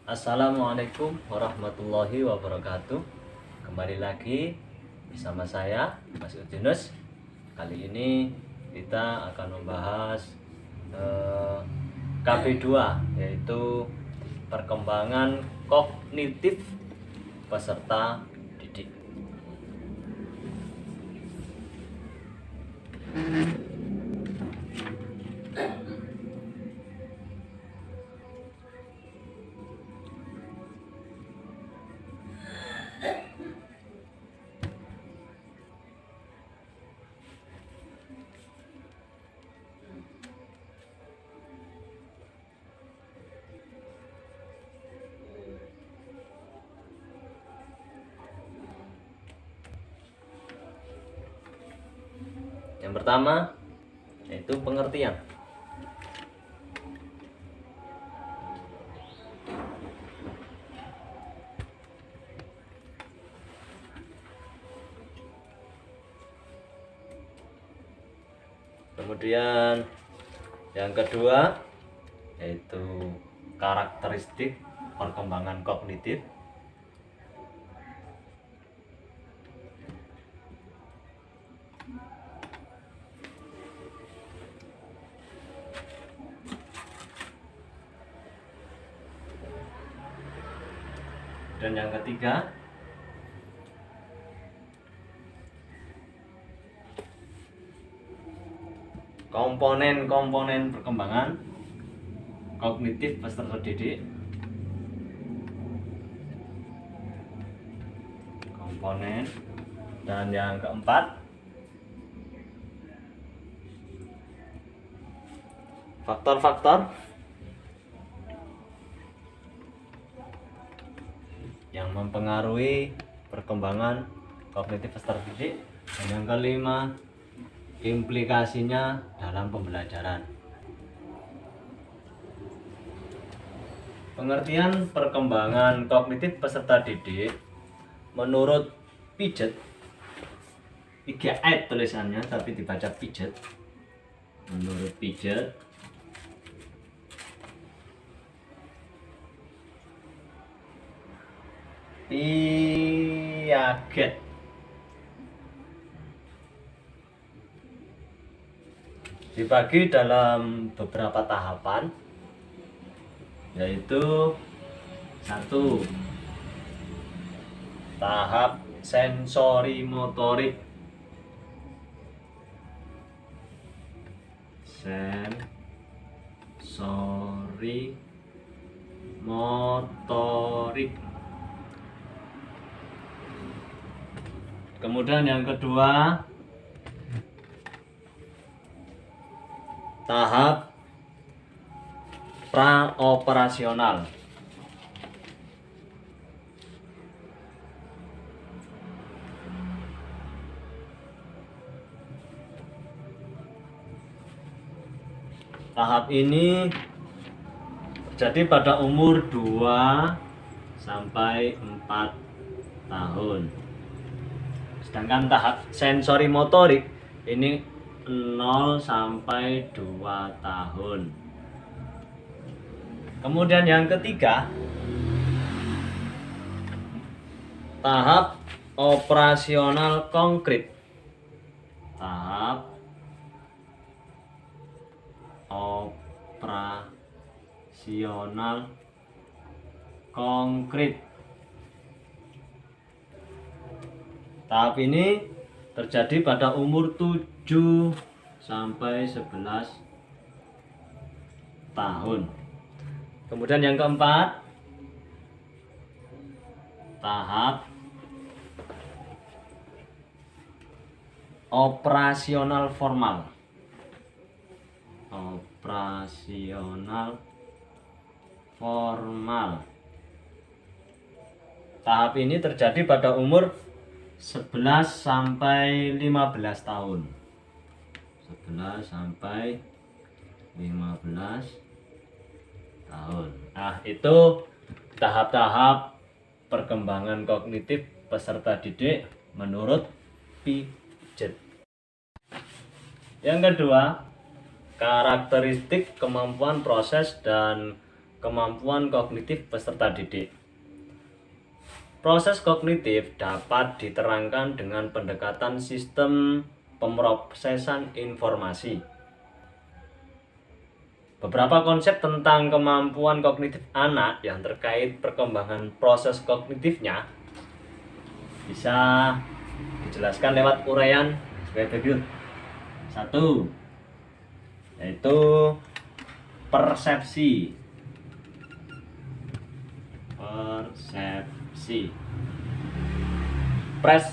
Assalamualaikum warahmatullahi wabarakatuh. Kembali lagi bersama saya Mas Udinus. Kali ini kita akan membahas KB2, yaitu perkembangan kognitif peserta didik. Yang pertama yaitu pengertian. Kemudian yang kedua yaitu karakteristik perkembangan kognitif. Dan yang ketiga komponen-komponen perkembangan kognitif peserta didik. Komponen. Dan yang keempat faktor-faktor yang mempengaruhi perkembangan kognitif peserta didik. Dan yang kelima, implikasinya dalam pembelajaran. Pengertian perkembangan kognitif peserta didik menurut Piaget, 3 tulisannya tapi dibaca Piaget. Menurut Piaget, dibagi dalam beberapa tahapan, yaitu 1. Tahap sensori motorik. Sensori motorik. Kemudian yang kedua, tahap praoperasional. Tahap ini terjadi pada umur 2 sampai 4 tahun. Sedangkan tahap sensori motorik ini 0 sampai 2 tahun. Kemudian yang ketiga, tahap operasional konkret. Tahap operasional konkret. Tahap ini terjadi pada umur 7 sampai 11 tahun. Kemudian yang keempat, tahap operasional formal. Operasional formal. Tahap ini terjadi pada umur 11 sampai 15 tahun. 11 sampai 15 tahun. Nah, itu tahap-tahap perkembangan kognitif peserta didik menurut Piaget. Yang kedua, karakteristik kemampuan proses dan kemampuan kognitif peserta didik. Proses kognitif dapat diterangkan dengan pendekatan sistem pemrosesan informasi. Beberapa konsep tentang kemampuan kognitif anak yang terkait perkembangan proses kognitifnya bisa dijelaskan lewat uraian sebagai berikut. 1. Yaitu persepsi.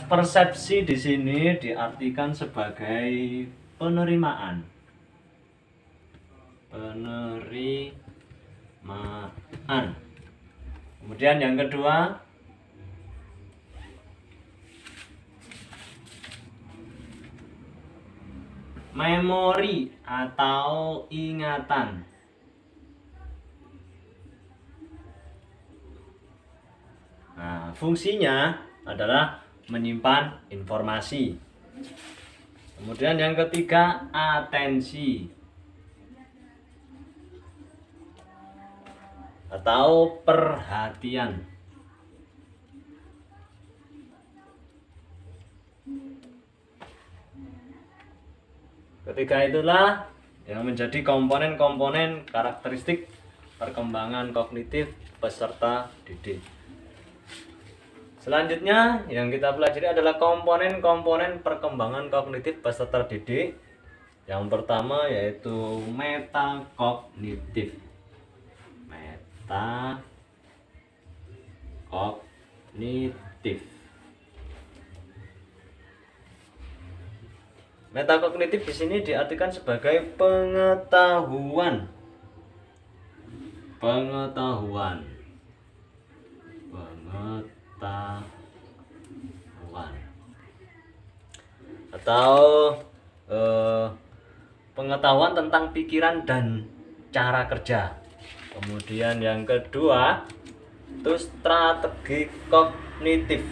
Persepsi di sini diartikan sebagai penerimaan. Kemudian yang kedua, memori atau ingatan. Nah, fungsinya adalah menyimpan informasi. Kemudian yang ketiga, atensi atau perhatian. Ketiga itulah yang menjadi komponen-komponen karakteristik perkembangan kognitif peserta didik. Selanjutnya yang kita pelajari adalah komponen-komponen perkembangan kognitif peserta didik. Yang pertama yaitu metakognitif. Metakognitif di sini diartikan sebagai pengetahuan. Atau pengetahuan tentang pikiran dan cara kerja. Kemudian yang kedua itu strategi kognitif.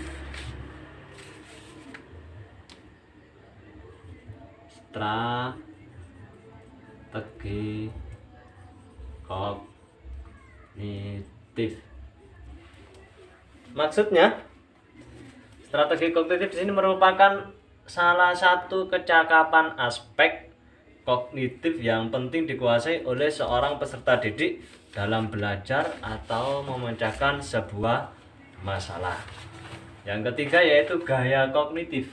Maksudnya, strategi kognitif di sini merupakan salah satu kecakapan aspek kognitif yang penting dikuasai oleh seorang peserta didik dalam belajar atau memecahkan sebuah masalah. Yang ketiga yaitu gaya kognitif.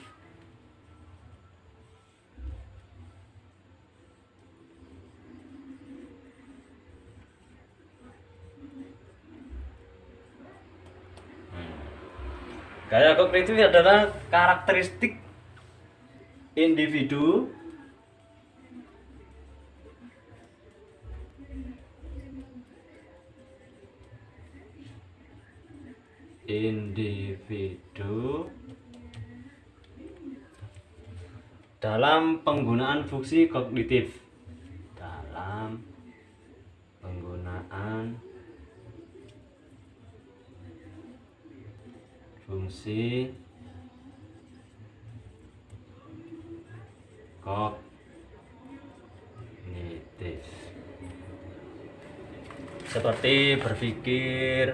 Gaya kognitif adalah karakteristik individu dalam penggunaan fungsi kognitif. Seperti berpikir,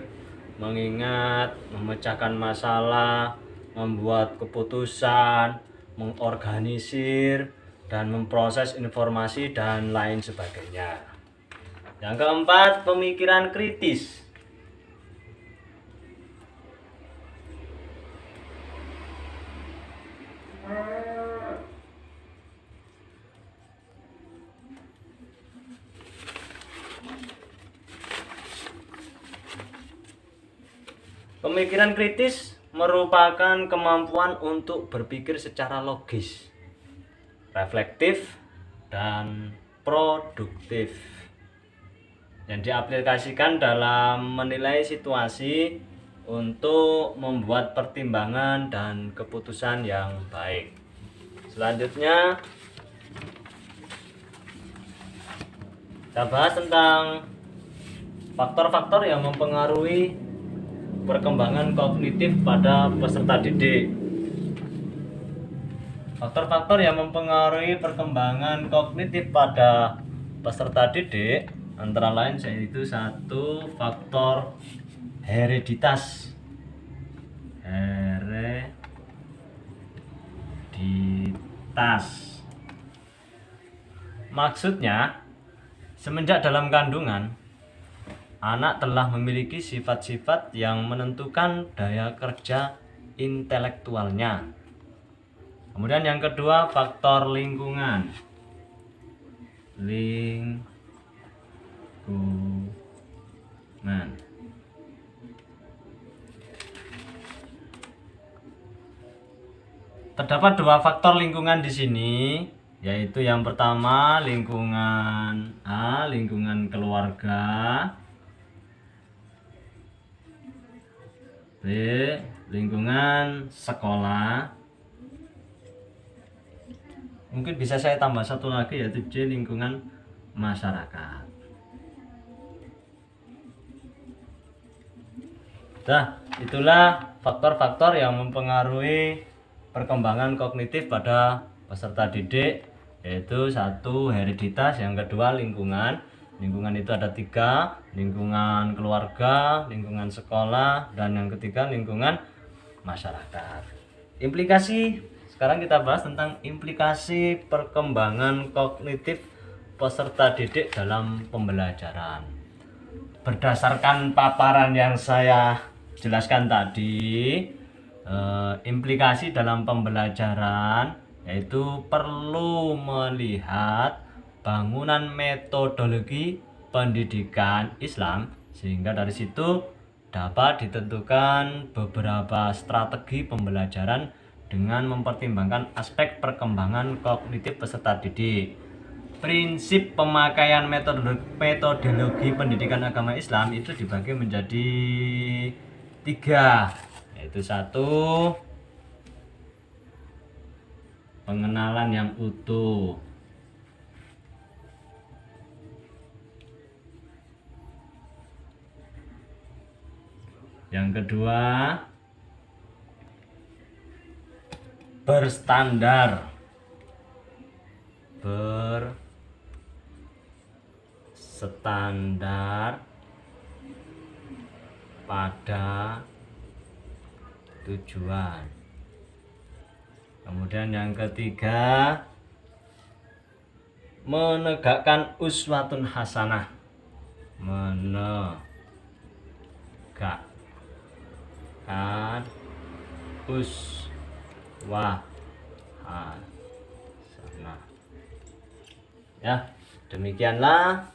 mengingat, memecahkan masalah, membuat keputusan, mengorganisir, dan memproses informasi dan lain sebagainya. Yang keempat, pemikiran kritis. Pemikiran kritis merupakan kemampuan untuk berpikir secara logis, reflektif, dan produktif yang diaplikasikan dalam menilai situasi untuk membuat pertimbangan dan keputusan yang baik. Selanjutnya kita bahas tentang faktor-faktor yang mempengaruhi perkembangan kognitif pada peserta didik. Faktor-faktor yang mempengaruhi perkembangan kognitif pada peserta didik antara lain yaitu satu faktor hereditas. Maksudnya, semenjak dalam kandungan, anak telah memiliki sifat-sifat yang menentukan daya kerja intelektualnya. Kemudian yang kedua, faktor lingkungan. Terdapat dua faktor lingkungan di sini, yaitu yang pertama lingkungan A, lingkungan keluarga, B, lingkungan sekolah. Mungkin bisa saya tambah satu lagi, yaitu C, lingkungan masyarakat. Nah, itulah faktor-faktor yang mempengaruhi perkembangan kognitif pada peserta didik, yaitu satu hereditas, yang kedua lingkungan. Lingkungan itu ada 3, lingkungan keluarga, lingkungan sekolah, dan yang ketiga lingkungan masyarakat. Implikasi, sekarang kita bahas tentang implikasi perkembangan kognitif peserta didik dalam pembelajaran. Berdasarkan paparan yang saya jelaskan tadi, implikasi dalam pembelajaran yaitu perlu melihat bangunan metodologi pendidikan Islam, sehingga dari situ dapat ditentukan beberapa strategi pembelajaran dengan mempertimbangkan aspek perkembangan kognitif peserta didik. Prinsip pemakaian metodologi pendidikan agama Islam itu dibagi menjadi 3, yaitu 1, pengenalan yang utuh. Yang kedua, berstandar. Pada tujuan. Kemudian yang ketiga, menegakkan uswatun hasanah. Menegakkan uswah hasanah. Ya, demikianlah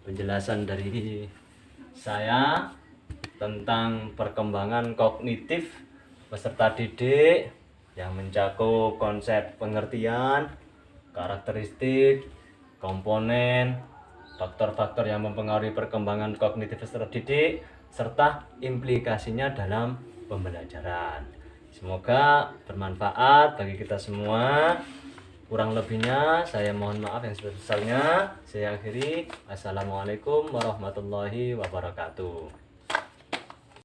penjelasan dari saya tentang perkembangan kognitif peserta didik yang mencakup konsep pengertian, karakteristik, komponen, faktor-faktor yang mempengaruhi perkembangan kognitif peserta didik, serta implikasinya dalam pembelajaran. Semoga bermanfaat bagi kita semua. Kurang lebihnya saya mohon maaf yang sebesar-besarnya. Saya akhiri. Assalamualaikum warahmatullahi wabarakatuh.